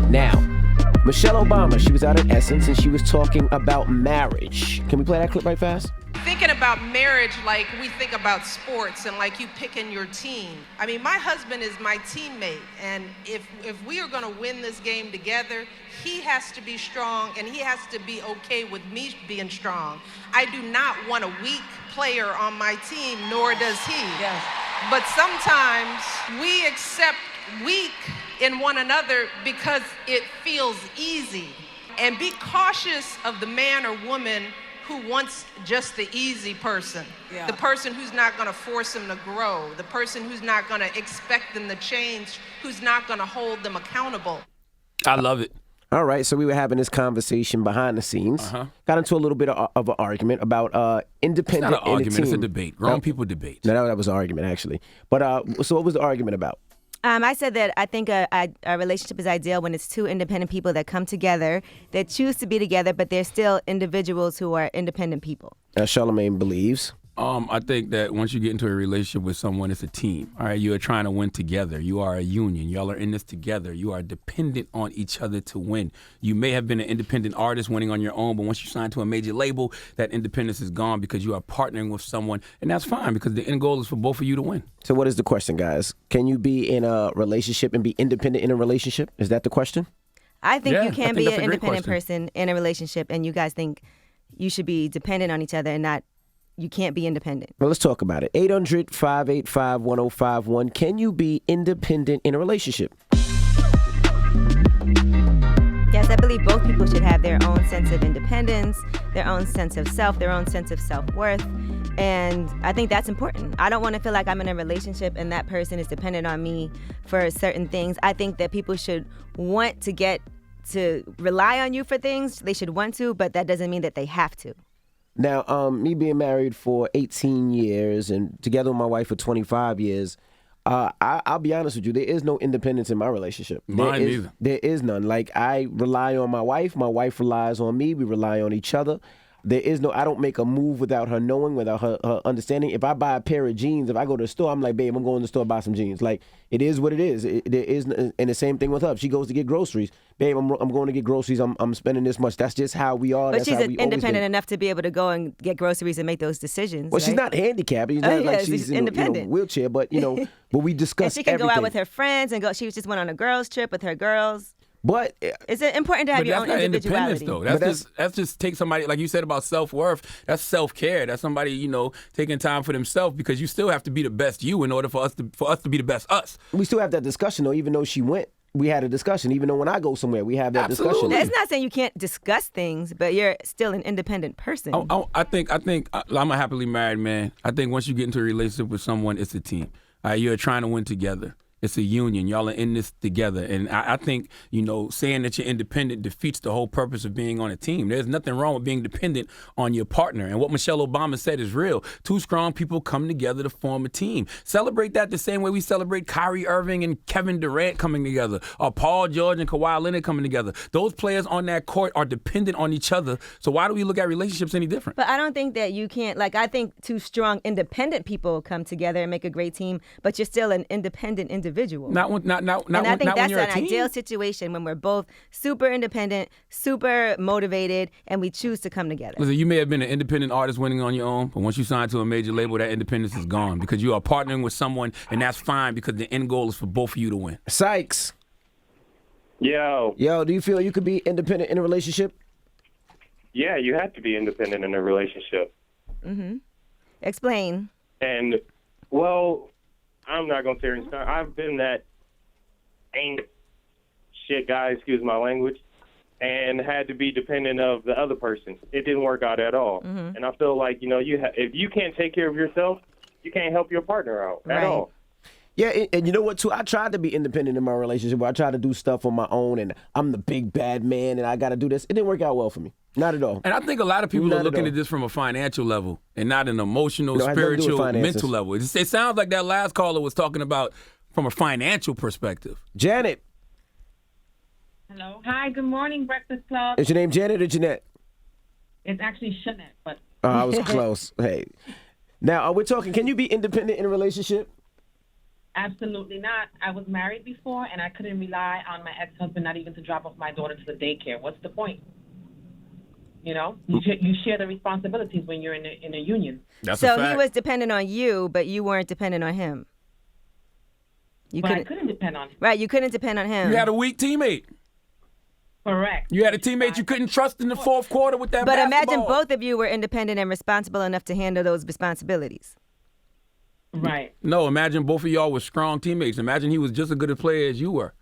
Now, Michelle Obama, she was out at Essence and she was talking about marriage. Can we play that clip right fast? Thinking about marriage like we think about sports and like you picking your team. I mean, my husband is my teammate, and if we are gonna win this game together, he has to be strong and he has to be okay with me being strong. I do not want a weak player on my team, nor does he. Yes. But sometimes we accept weak in one another because it feels easy. And be cautious of the man or woman who wants just the easy person, the person who's not gonna force them to grow, the person who's not gonna expect them to change, who's not gonna hold them accountable. I love it. All right, so we were having this conversation behind the scenes. Got into a little bit of an argument about independent. It's not an argument, it's a team. debate. Grown people debate. No, that was an argument, actually. But so what was the argument about? I said that I think a relationship is ideal when it's two independent people that come together, that choose to be together, but they're still individuals who are independent people. Charlamagne believes. I think that once you get into a relationship with someone, it's a team. All right, you are trying to win together. You are a union. Y'all are in this together. You are dependent on each other to win. You may have been an independent artist winning on your own, but once you sign to a major label, that independence is gone because you are partnering with someone, and that's fine because the end goal is for both of you to win. So what is the question, guys? Can you be in a relationship and be independent in a relationship? Is that the question? I think you can be that's an a great independent question. person in a relationship, and you guys think you should be dependent on each other and not. You can't be independent. Well, let's talk about it. 800-585-1051. Can you be independent in a relationship? Yes, I believe both people should have their own sense of independence, their own sense of self, their own sense of self-worth. And I think that's important. I don't want to feel like I'm in a relationship and that person is dependent on me for certain things. I think that people should want to get to rely on you for things. They should want to, but that doesn't mean that they have to. Now, me being married for 18 years and together with my wife for 25 years, I'll be honest with you, there is no independence in my relationship. Mine neither. There is none. Like, I rely on my wife relies on me, we rely on each other. There is no, I don't make a move without her knowing, without her understanding. If I buy a pair of jeans, if I go to the store, I'm like, babe, I'm going to the store to buy some jeans. Like, it is what it is. There is, and the same thing with her. If she goes to get groceries, babe, I'm going to get groceries. I'm spending this much. That's just how we are. But That's she's how we independent enough to be able to go and get groceries and make those decisions. Well, right? she's not handicapped. It's not like she's she's in independent. a wheelchair, but but we discuss and she can everything. go out with her friends and go. She just went on a girls' trip with her girls. But it's important to have But your that's own not independence, individuality. though. That's just take somebody, like you said about self-worth, that's self-care. That's somebody, taking time for themselves because you still have to be the best you in order for us to be the best us. We still have that discussion, though, even though she went. We had a discussion. Even though when I go somewhere, we have that discussion. That's not saying you can't discuss things, but you're still an independent person. I think I'm a happily married man. I think once you get into a relationship with someone, it's a team. You're trying to win together. It's a union. Y'all are in this together. And I think, saying that you're independent defeats the whole purpose of being on a team. There's nothing wrong with being dependent on your partner. And what Michelle Obama said is real. Two strong people come together to form a team. Celebrate that the same way we celebrate Kyrie Irving and Kevin Durant coming together, or Paul George and Kawhi Leonard coming together. Those players on that court are dependent on each other. So why do we look at relationships any different? But I don't think that you can't, I think two strong independent people come together and make a great team, but you're still an independent individual. Not when I think when that's you're a an team. ideal situation when we're both super independent, super motivated, and we choose to come together. Listen, you may have been an independent artist winning on your own, but once you sign to a major label, that independence is gone because you are partnering with someone, and that's fine because the end goal is for both of you to win. Sykes. Yo, do you feel you could be independent in a relationship? Yeah, you have to be independent in a relationship. Mm-hmm. Explain. And, well, I'm not going to sit here and start. I've been that ain't shit guy, excuse my language, and had to be dependent of the other person. It didn't work out at all. Mm-hmm. And I feel like, if you can't take care of yourself, you can't help your partner out at all. Yeah, and you know what, too? I tried to be independent in my relationship where I tried to do stuff on my own, and I'm the big bad man, and I got to do this. It didn't work out well for me. Not at all. And I think a lot of people are looking at this from a financial level and not an emotional, spiritual, mental level. It sounds like that last caller was talking about from a financial perspective. Janet. Hello. Hi, good morning, Breakfast Club. Is your name Janet or Jeanette? It's actually Shanette, but... I was close. Hey. Now, we're talking, can you be independent in a relationship? Absolutely not. I was married before, and I couldn't rely on my ex-husband not even to drop off my daughter to the daycare. What's the point? You know, you share the responsibilities when you're in a union. That's a So fact. he was dependent on you, but you weren't dependent on him. But I couldn't depend on him. Right, you couldn't depend on him. You had a weak teammate. Correct. You had a teammate you couldn't trust in the fourth quarter with that But basketball. imagine both of you were independent and responsible enough to handle those responsibilities. Right. No, imagine both of y'all were strong teammates. Imagine he was just as good a player as you were.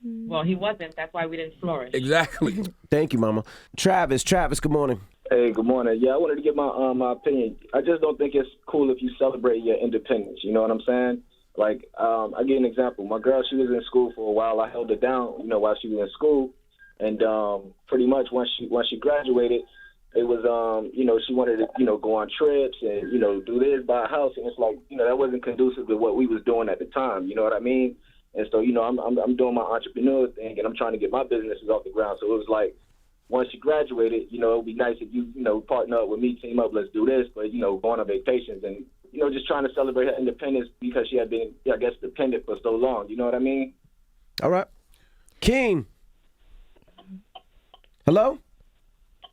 Well, he wasn't. That's why we didn't flourish. Exactly. Thank you, Mama. Travis, good morning. Hey, good morning. Yeah, I wanted to get my opinion. I just don't think it's cool if you celebrate your independence. You know what I'm saying? Like, I give an example. My girl, she was in school for a while. I held her down, while she was in school, and pretty much once she graduated, it was she wanted to go on trips and do this, buy a house, and it's like that wasn't conducive to what we was doing at the time. You know what I mean? And so I'm doing my entrepreneur thing, and I'm trying to get my businesses off the ground. So it was like, once she graduated, it would be nice if you partner up with me, team up, let's do this, but going on vacations and just trying to celebrate her independence because she had been, I guess, dependent for so long. You know what I mean? All right. King. Hello?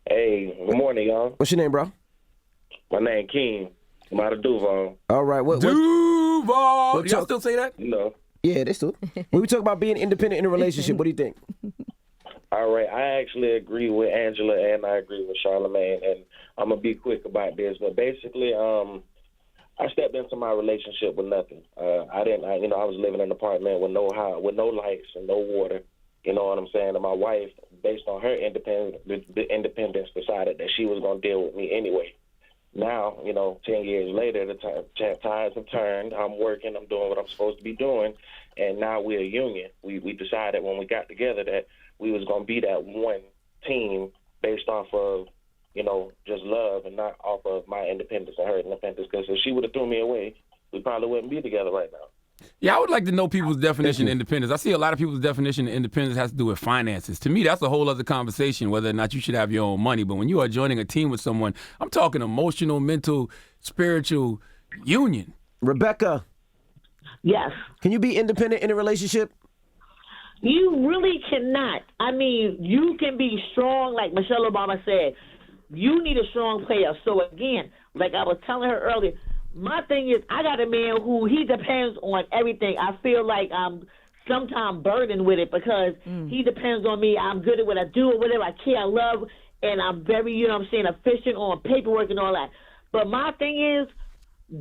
Hey, good morning, y'all. What's your name, bro? My name King. I'm out of Duval. All right. Duval. what Y'all still say that? Yeah, they still. When we talk about being independent in a relationship, what do you think? All right, I actually agree with Angela and I agree with Charlamagne, and I'm gonna be quick about this. But basically, I stepped into my relationship with nothing. I was living in an apartment with no lights and no water. You know what I'm saying? And my wife, based on her independence, decided that she was gonna deal with me anyway. Now, 10 years later, the tides have turned. I'm working. I'm doing what I'm supposed to be doing, and now we're a union. We decided when we got together that we was going to be that one team based off of, just love and not off of my independence and her independence. Because if she would have threw me away, we probably wouldn't be together right now. Yeah, I would like to know people's definition of independence. I see a lot of people's definition of independence has to do with finances. To me, that's a whole other conversation, whether or not you should have your own money. But when you are joining a team with someone, I'm talking emotional, mental, spiritual union. Rebecca. Yes. Can you be independent in a relationship? You really cannot. I mean, you can be strong, like Michelle Obama said. You need a strong player. So, again, like I was telling her earlier, my thing is I got a man who he depends on everything. I feel like I'm sometimes burdened with it because he depends on me. I'm good at what I do or whatever. I care, I love, and I'm very, efficient on paperwork and all that. But my thing is,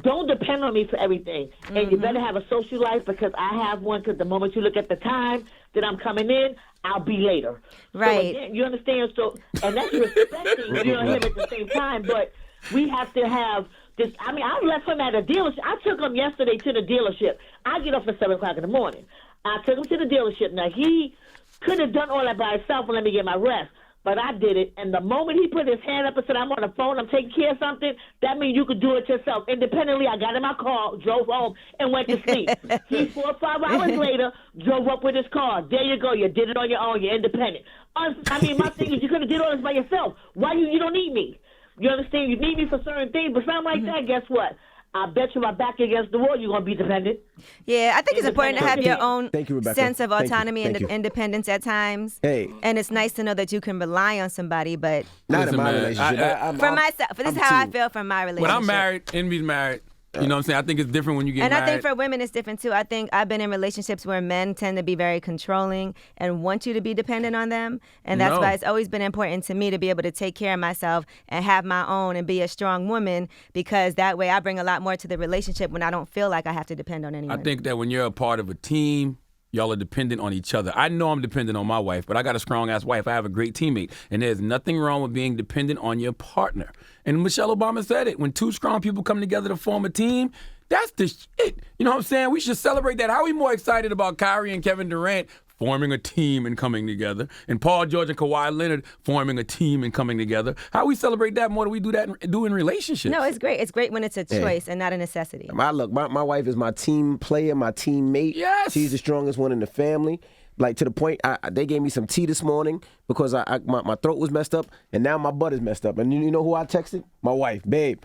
don't depend on me for everything. And you better have a social life because I have one because the moment you look at the time that I'm coming in, I'll be later. Right. So again, you understand? So, and that's respecting him at the same time. But we have to have this. I mean, I left him at a dealership. I took him yesterday to the dealership. I get up at 7 o'clock in the morning. I took him to the dealership. Now, he could have done all that by himself and let me get my rest. But I did it, and the moment he put his hand up and said, I'm on the phone, I'm taking care of something, that means you could do it yourself. Independently, I got in my car, drove home, and went to sleep. He, 4 or 5 hours later, drove up with his car. There you go. You did it on your own. You're independent. I mean, my thing is you could have did all this by yourself. Why you don't need me? You understand? You need me for certain things, but something like that, guess what? I bet you my back against the wall, you're going to be dependent. Yeah, I think it's important to have your own sense of Thank you. autonomy and independence at times. Hey. And it's nice to know that you can rely on somebody, but Not in my man, relationship. for myself, this is how I feel from my relationship. When I'm married, Envy's married. You know what I'm saying? I think it's different when you get And married. I think for women it's different too. I think I've been in relationships where men tend to be very controlling and want you to be dependent on them. And that's why it's always been important to me to be able to take care of myself and have my own and be a strong woman, because that way I bring a lot more to the relationship when I don't feel like I have to depend on anyone. I think that when you're a part of a team, y'all are dependent on each other. I know I'm dependent on my wife, but I got a strong-ass wife. I have a great teammate. And there's nothing wrong with being dependent on your partner. And Michelle Obama said it. When two strong people come together to form a team, that's the shit. You know what I'm saying? We should celebrate that. How are we more excited about Kyrie and Kevin Durant forming a team and coming together, and Paul George and Kawhi Leonard forming a team and coming together? How we celebrate that more than we do in relationships? No, it's great. It's great when it's a choice and not a necessity. My wife is my team player, my teammate. Yes. She's the strongest one in the family. Like, to the point, they gave me some tea this morning because my throat was messed up, and now my butt is messed up. And you know who I texted? My wife. Babe,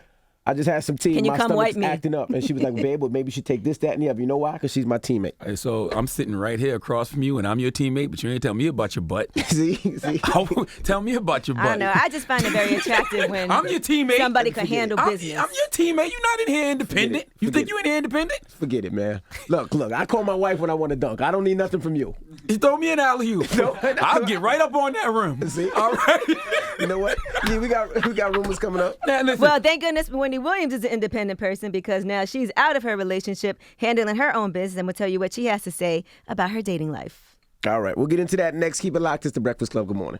I just had some tea. Can you my come stomach's wipe me? acting up, and she was like, "Babe, well, maybe you should take this, that, and the other." You know why? Because she's my teammate. Hey, so I'm sitting right here across from you, and I'm your teammate, but you ain't tell me about your butt. see. Tell me about your butt. I don't know. I just find it very attractive when I'm your teammate. somebody can handle business. I'm your teammate. You're not in here independent. You think you in here independent? Forget it, man. Look. I call my wife when I want to dunk. I don't need nothing from you. You throw me an alley-oop. No. I'll get right up on that rim. See? All right. You know what? Yeah, we got rumors coming up. Now, listen. Well, thank goodness Wendy Williams is an independent person because now she's out of her relationship, handling her own business, and we'll tell you what she has to say about her dating life. All right, we'll get into that next. Keep it locked. It's The Breakfast Club. Good morning.